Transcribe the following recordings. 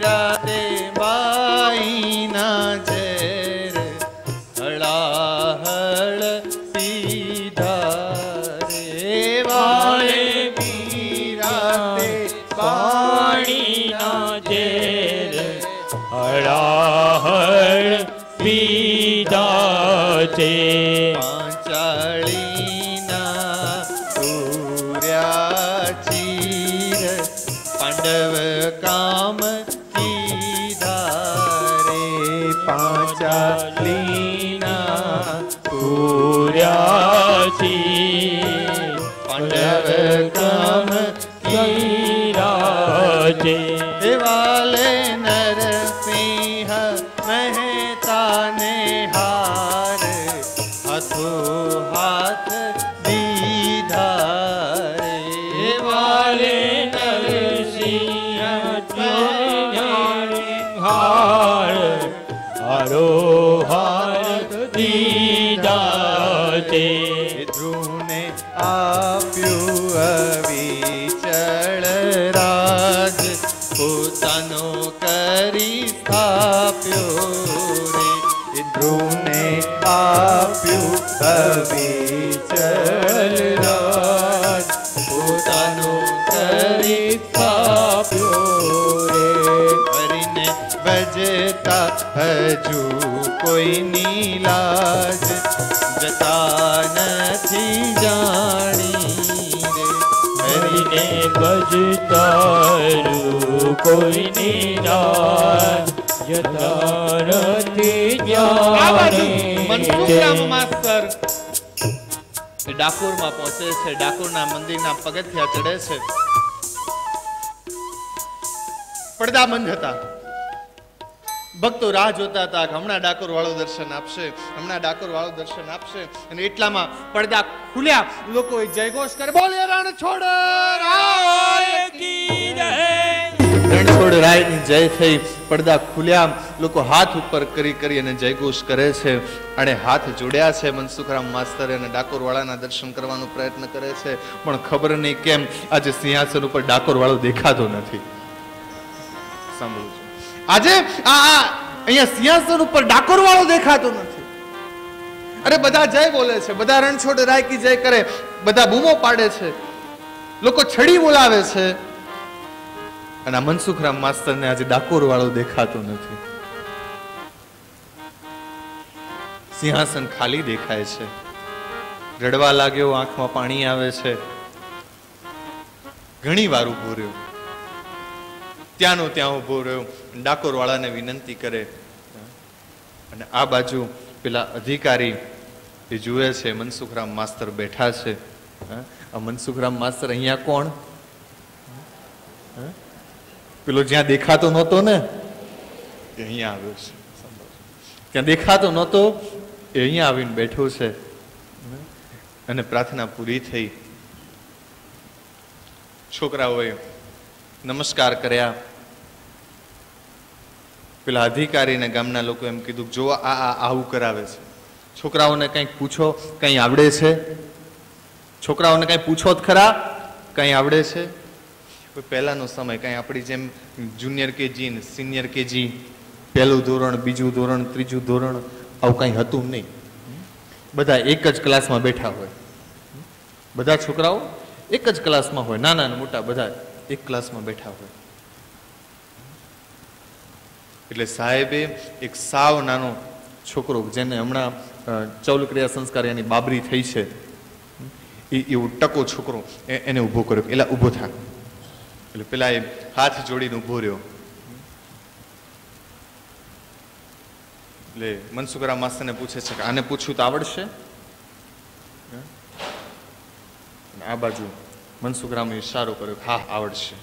રાતે બાઈના ઝેર હળાહળ પીધા રે વાલે રાતે પાણીના ઝેર હળાહળ પીધા છે. પાંચાળીના પૂર્યા ચીર પાંડવ કામ કીધા રે પાંચાળીના પૂર્યા ચીર પાંડવ કામ કીધા છે. વાલે નરસિંહ મહેતાને હાર હાથો હાથ દીધા રે વાલે નરસિંહ હાર હારો હાથ દીધા તે. ધ્રુવને આપ્યું અવિચળ રાજ પોતાનો કરી સ્થાપ્યો રે. ધ્રુવને આપ્યું અવિચળ રાજ પોતાનો કરી સ્થાપ્યો રે. હરિને ભજતા હજુ કોઈની લાજ જતા નથી જાણી રે. હરિને ભજતારું કોઈની રાજ જતા નથી જાણી. મનસુખરામ માસ્તર ડાકોરમાં પહોંચે છે. ડાકોરના મંદિરના પગથિયા ચડે છે. પડદા બંધ હતા. ભક્તો રાહ જોતા હતા કે હમણાં ડાકોર વાળો દર્શન આપશે, હમણાં ડાકોર વાળો દર્શન આપશે. અને એટલામાં પડદા ખુલ્યા. લોકોએ જયઘોષ કરે, બોલે રણછોડ રાય કી જય. રણછોડ રાયની જય થઈ. પડદા ખુલ્યા. લોકો હાથ ઉપર કરી અને જયઘોષ કરે છે. અને હાથ જોડ્યા છે. મનસુખરામ માસ્તર અને ડાકોર વાળાના દર્શન કરવાનો પ્રયત્ન કરે છે. પણ ખબર નહીં કેમ આજે સિંહાસન ઉપર ડાકોર વાળો દેખાતો નથી. સાંભળું છું આજે અહીંયા સિંહાસન ઉપર ડાકોર વાળો દેખાતો નથી. અરે બધા જય બોલે છે, બધા રણછોડ રાય કી જય કરે, બધા બૂમો પાડે છે, લોકો છડી બોલાવે છે. અને આ મનસુખરામ માસ્તરને આજે ડાકોર વાળો દેખાતો નથી. સિંહાસન ખાલી દેખાય છે. રડવા લાગ્યો, આંખમાં પાણી આવે છે. ઘણી વાર ઉભો રહ્યો, ત્યાંનો ત્યાં ઉભો રહ્યો. ડાકોર વાળાને વિનંતી કરે. અને આ બાજુ પેલા અધિકારી એ જુએ છે મનસુખરામ માસ્તર બેઠા છે. આ મનસુખરામ માસ્તર અહીંયા કોણ? પેલો જ્યાં દેખાતો નહોતો ને એ અહીંયા આવ્યો છે. ત્યાં દેખાતો નહોતો એ અહીંયા આવીને બેઠો છે. અને પ્રાર્થના પૂરી થઈ. છોકરાઓએ નમસ્કાર કર્યા. પેલા અધિકારીને ગામના લોકો એમ કીધું, જો આવું કરાવે છે. છોકરાઓને કંઈક પૂછો, કંઈ આવડે છે? છોકરાઓને કંઈ પૂછો જ ખરા, કંઈ આવડે છે? પહેલાનો સમય કંઈ આપણી જેમ જુનિયર કેજી ને સિનિયર કેજી, પહેલું ધોરણ, બીજું ધોરણ, ત્રીજું ધોરણ આવું કંઈ હતું નહીં. બધા એક જ ક્લાસમાં બેઠા હોય. બધા છોકરાઓ એક જ ક્લાસમાં હોય, નાના ને મોટા બધા એક ક્લાસમાં બેઠા હોય. એટલે સાહેબે એક સાવ નાનો છોકરો જેને હમણાં ચૌલ ક્રિયા સંસ્કાર એની બાબરી થઈ છે એવો ટકો છોકરો એને ઊભો કર્યો. એટલે ઊભો થા. એટલે પેલા એ હાથ જોડીને ઊભો રહ્યો. એટલે મનસુખરામ માસ્તરને પૂછે છે કે આને પૂછ્યું તો આવડશે? આ બાજુ મનસુખરામે ઈશારો કર્યો, હા આવડશે.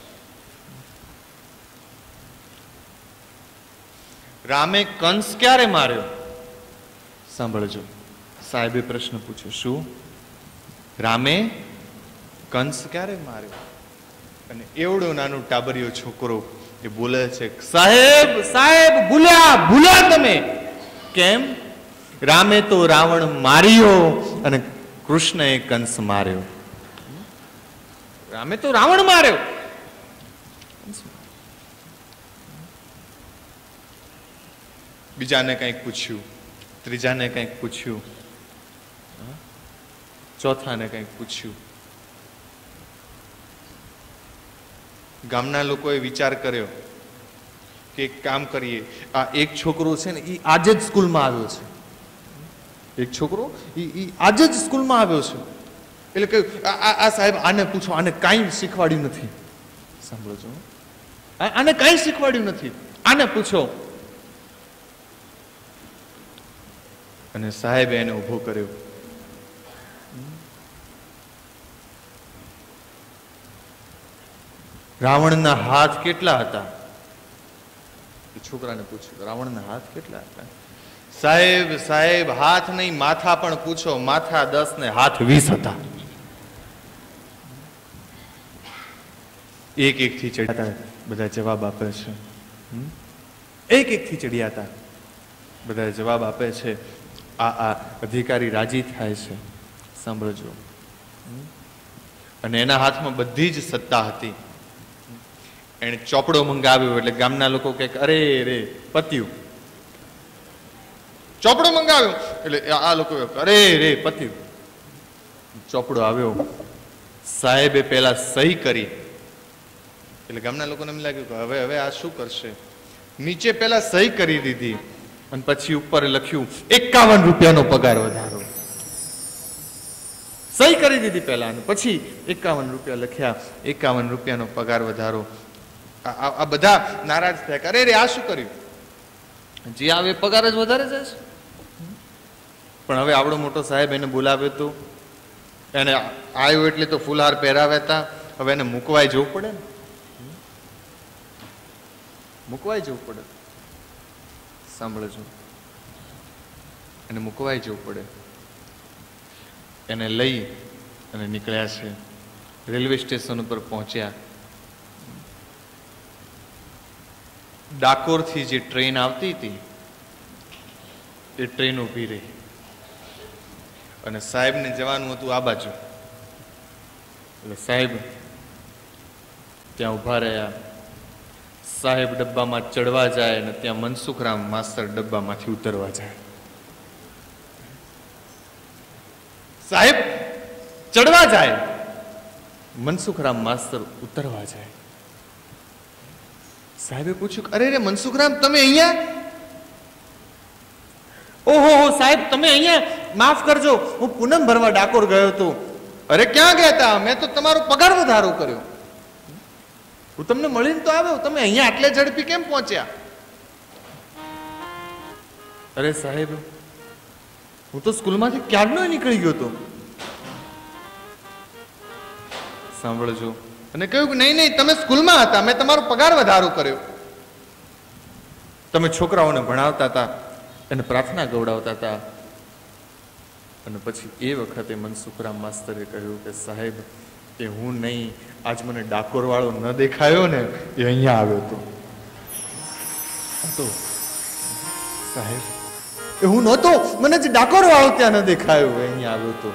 રામે કંસ ક્યારે માર્યો? સાંભળજો, સાહેબે પ્રશ્ન પૂછ્યો, શું રામે કંસ ક્યારે માર્યો? અને એવડો નાનો ટાબરિયો છોકરો એ બોલે છે, સાહેબ સાહેબ ભૂલ્યા તમે. કેમ? રામે તો રાવણ માર્યો અને કૃષ્ણએ કંસ માર્યો. રામે તો રાવણ માર્યો. બીજાને કંઈક પૂછ્યું, ત્રીજાને કંઈક પૂછ્યું, ચોથાને કંઈક પૂછ્યું. ગામના લોકોએ વિચાર કર્યો કે એક કામ કરીએ, આ એક છોકરો છે ને એ આજે જ સ્કૂલમાં આવ્યો છે, એક છોકરો એ આજે જ સ્કૂલમાં આવ્યો છે, એટલે કહ્યું આ સાહેબ આને પૂછો, આને કાંઈ શીખવાડ્યું નથી. સાંભળો છો, આને કાંઈ શીખવાડ્યું નથી, આને પૂછો. અને સાહેબે એને ઊભો કર્યો. રાવણના હાથ કેટલા હતા? એ છોકરાને પૂછ્યું, રાવણના હાથ કેટલા હતા? સાહેબ સાહેબ હાથ નહીં, માથા પણ પૂછો, માથા 10 ને હાથ 20 હતા. એક એક થી ચડ્યા બધા જવાબ આપે છે. એક એક થી ચડ્યા હતા બધા જવાબ આપે છે. આ અધિકારી રાજી થાય છે. સાંભળજો. અને એના હાથમાં બધી જ સત્તા હતી. એને ચોપડો મંગાવ્યો એટલે ગામના લોકો કહે અરે રે પત્યું. ચોપડો મંગાવ્યો એટલે આ લોકો અરે રે પત્યું. ચોપડો આવ્યો, સાહેબે પહેલા સહી કરી એટલે ગામના લોકોને એમ લાગ્યું કે હવે આ શું કરશે. નીચે પહેલા સહી કરી દીધી અને પછી ઉપર લખ્યું 51 રૂપિયાનો પગાર વધારો. સહી કરી દીધી પહેલા અને પછી 51 રૂપિયા લખ્યા, 51 રૂપિયાનો પગાર વધારો. આ બધા નારાજ થયા કે અરે રે આ શું કર્યું, જે આવે પગાર જ વધારે જાય છે. પણ હવે આવડો મોટો સાહેબ એને બોલાવ્યો તો, એને આવ્યો એટલે તો ફૂલહાર પહેરાવ્યા હતા, હવે એને મૂકવાય જવું પડે ને, મૂકવાય જવું પડે. સાંભળજો, એને મૂકવાય જવું પડે. એને લઈ અને નીકળ્યા છે. રેલવે સ્ટેશન ઉપર પહોંચ્યા. ડાકોરથી જે ટ્રેન આવતી હતી એ ટ્રેન ઊભી રહી અને સાહેબને જવાનું હતું આ બાજુ. એટલે સાહેબ ત્યાં ઊભા રહ્યા. સાહેબ ડબ્બામાં ચડવા જાય અને ત્યાં મનસુખરામ માસ્તર ડબ્બામાંથી ઉતરવા જાય. સાહેબ ચડવા જાય, મનસુખરામ માસ્તર ઉતરવા જાય. સાહેબે પૂછ્યું અરે રે મનસુખરામ તમે અહીંયા? ઓહો સાહેબ તમે અહીંયા? માફ કરજો, હું પૂનમ ભરવા ડાકોર ગયો હતો. અરે ક્યાં ગયા હતા? મેં તો તમારો પગાર વધારો કર્યો. હું તમને મળીને તો આવ્યો, તમે અહીંયા આટલે ઝડપી કેમ પહોંચ્યા? અરે સાહેબ હું તો સ્કૂલમાંથી ક્યારનો નીકળી ગયો હતો. સાંભળજો. અને કહ્યું કે નહીં નહીં તમે સ્કૂલમાં હતા, મેં તમારો પગાર વધારો કર્યો. તમે છોકરાઓને ભણાવતા હતા, એને પ્રાર્થના ગવડાવતા હતા. અને પછી એ વખતે મનસુખરામ માસ્તરે કહ્યું કે સાહેબ એ હું નહીં, આજ મને ડાકોર વાળો ન દેખાયો ને એ અહીંયા આવ્યો હતો. સાહેબ એ હું નહોતો, મને જે ડાકોર વાળો ત્યાં ન દેખાયો એ અહીંયા આવ્યો હતો.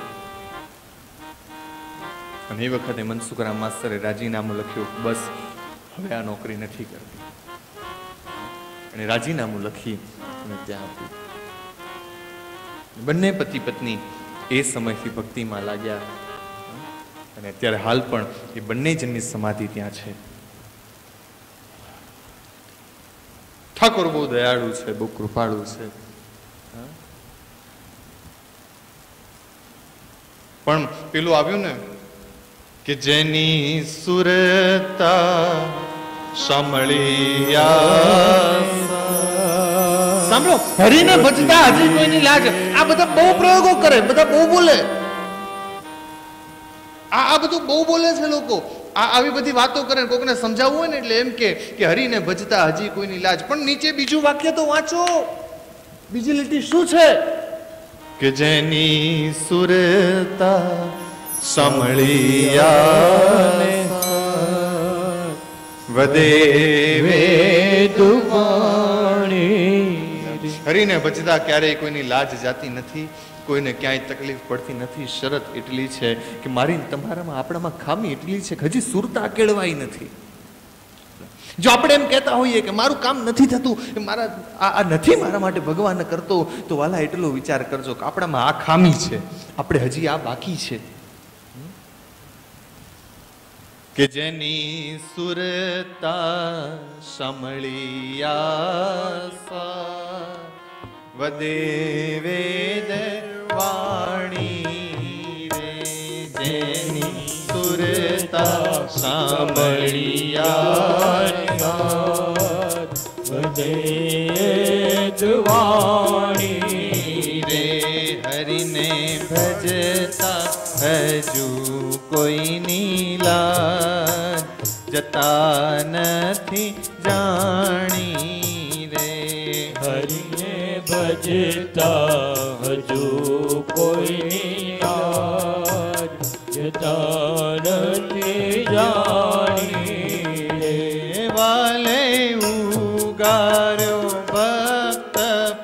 અને એ વખતે મનસુખરામ માસ્તરે રાજીનામું લખ્યું, બસ હવે આ નોકરી નથી કરતી. અને રાજીનામું લખી અને ત્યાં આપ્યું. બંને પતિ પત્ની એ સમયથી ભક્તિમાં લાગ્યા અને અત્યારે હાલ પણ એ બંને જણની સમાધિ ત્યાં છે. ઠાકોર બહુ દયાળુ છે, બહુ કૃપાળુ છે. પણ પેલું આવ્યું ને કે જેની સુરતા સાંભળ્યા. સાંભળો, હરીને ભજતા હજી કોઈની લાજ. આ બધા બહુ પ્રયોગો કરે, બધા બહુ બોલે. આ બધું બહુ બોલે છે લોકો. આવી બધી વાતો કરે, કોકને સમજાવવું હોય ને એટલે એમ કે હરીને ભજતા હજી કોઈની લાજ. પણ નીચે બીજું વાક્ય તો વાંચો. બીજી લીટી શું છે? કે જેની સુરતા સાંભળ્યા વધે હરીને ભજતા ક્યારેય કોઈની લાજ જાતી નથી, કોઈને ક્યાંય તકલીફ પડતી નથી. શરત એટલી છે કે મારી તમારામાં આપણામાં ખામી એટલી છે કે હજી સુરતા કેળવાઈ નથી. જો આપણે એમ કહેતા હોઈએ કે મારું કામ નથી થતું, મારા આ નથી મારા માટે ભગવાન કરતો, તો વાલા એટલો વિચાર કરજો કે આપણામાં આ ખામી છે, આપણે હજી આ બાકી છે. કે જેની સુરતા સમળિયા વદે વેદ વાણી રે, જેની સુરતા સાંભળિયા વદે વાણી રે, હરિને ભજતા હજુ કોઈ નીલા જતા નથી જાણી રે, હરિને ભજતા હજુ કોઈ જતા નથી જાણી રે, વાલે ઉગાર્યો ભક્ત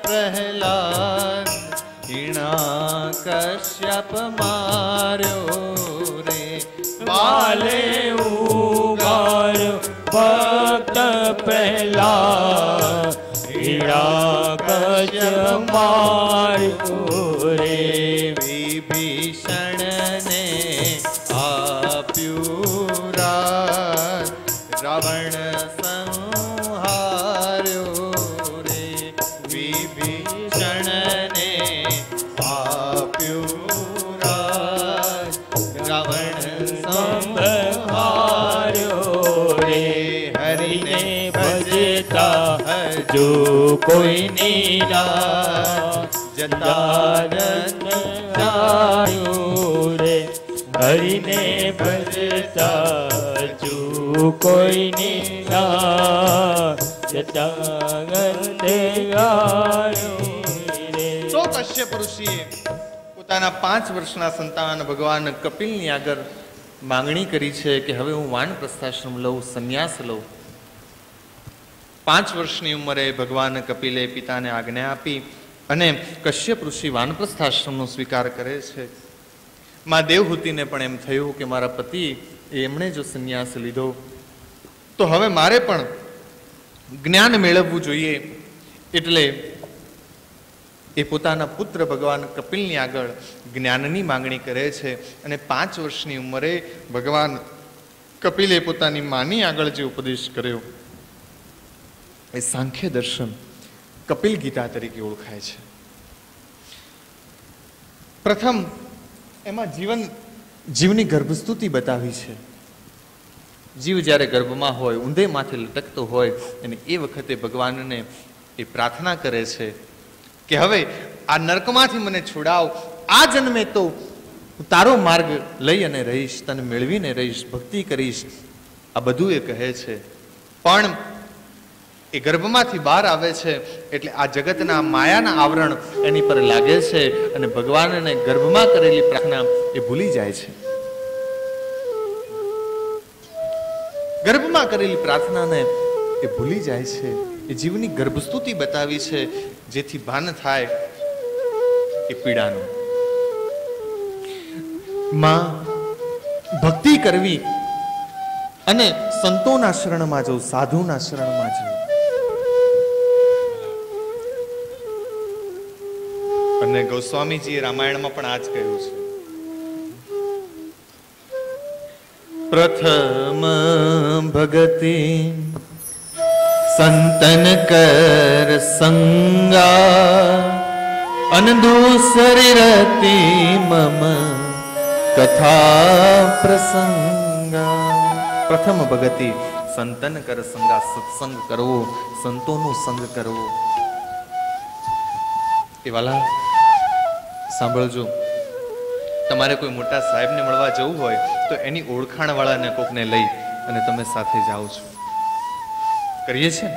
પ્રહલાદ, હિણા કશ્યપ માર્યો રે, વાલે ઉગાર્યો ભક્ત પ્રહલાદ, હિણા કશ્યપ માર્યો રે, વિભીષણને આપ્યું રાજ, રાવણ સંહાર્યો રે, વિભીષણને આપ્યું રાજ, રાવણ સંહાર્યો રે, હરિને ભજતા જો કોઈ નીરા જતા રે, હરિને ભજતા જો કોઈ નીરા જતા રે. તો કશ્યપ ઋષિએ પોતાના 5 વર્ષના સંતાન ભગવાન કપિલની આગળ માંગણી કરી છે કે હવે હું વાનપ્રસ્થાશ્રમ લઉં, સંન્યાસ લઉં. 5 વર્ષની ઉંમરે ભગવાન કપિલે પિતાને આજ્ઞા આપી અને કશ્યપ ઋષિ વાનપ્રસ્થાશ્રમનો સ્વીકાર કરે છે. માં દેવહૂતિને પણ એમ થયું કે મારા પતિ એમણે જો સંન્યાસ લીધો તો હવે મારે પણ જ્ઞાન મેળવવું જોઈએ. એટલે એ પોતાના પુત્ર ભગવાન કપિલની આગળ જ્ઞાનની માંગણી કરે છે અને 5 વર્ષની ઉંમરે ભગવાન કપિલે પોતાની માની આગળ જે ઉપદેશ કર્યો એ સાંખ્ય દર્શન કપિલ ગીતા તરીકે ઓળખાય છે. પ્રથમ એમાં જીવની ગર્ભસ્તુતિ બતાવી છે. જીવ જ્યારે ગર્ભમાં હોય, ઊંધે માથે લટકતો હોય અને એ વખતે ભગવાનને એ પ્રાર્થના કરે છે કે હવે આ નરકમાંથી મને છોડાવ, આ જન્મે તો હું તારો માર્ગ લઈ અને રહીશ, તને મેળવીને રહીશ, ભક્તિ કરીશ. આ બધું એ કહે છે. પણ એ ગર્ભમાંથી બહાર આવે છે એટલે આ જગતના માયાના આવરણ એની પર લાગે છે અને ભગવાનને ગર્ભમાં કરેલી પ્રાર્થના એ ભૂલી જાય છે. ગર્ભમાં કરેલી પ્રાર્થનાને એ ભૂલી જાય છે. એ જીવની ગર્ભસ્તુતિ બતાવી છે જેથી ભાન થાય એ પીડાનું. માં ભક્તિ કરવી અને સંતોના શરણમાં જવું, સાધુના શરણમાં જવું. અને ગોસ્વામીજીએ રામાયણમાં પણ આ જ કહ્યું છે. પ્રથમ ભગતિ સંતન કર સંગા, અનદૂસરી રતિ મમ કથા પ્રસંગા. પ્રથમ ભગતિ સંતન કર સંગા, સત્સંગ કરવો, સંતોનો સંગ કરવો. એ વાલા સાંભળજો, તમારે કોઈ મોટા સાહેબને મળવા જવું હોય તો એની ઓળખાણ વાળાને કોકને લઈ અને તમે સાથે જાઓ છો. કરીએ છીએ ને?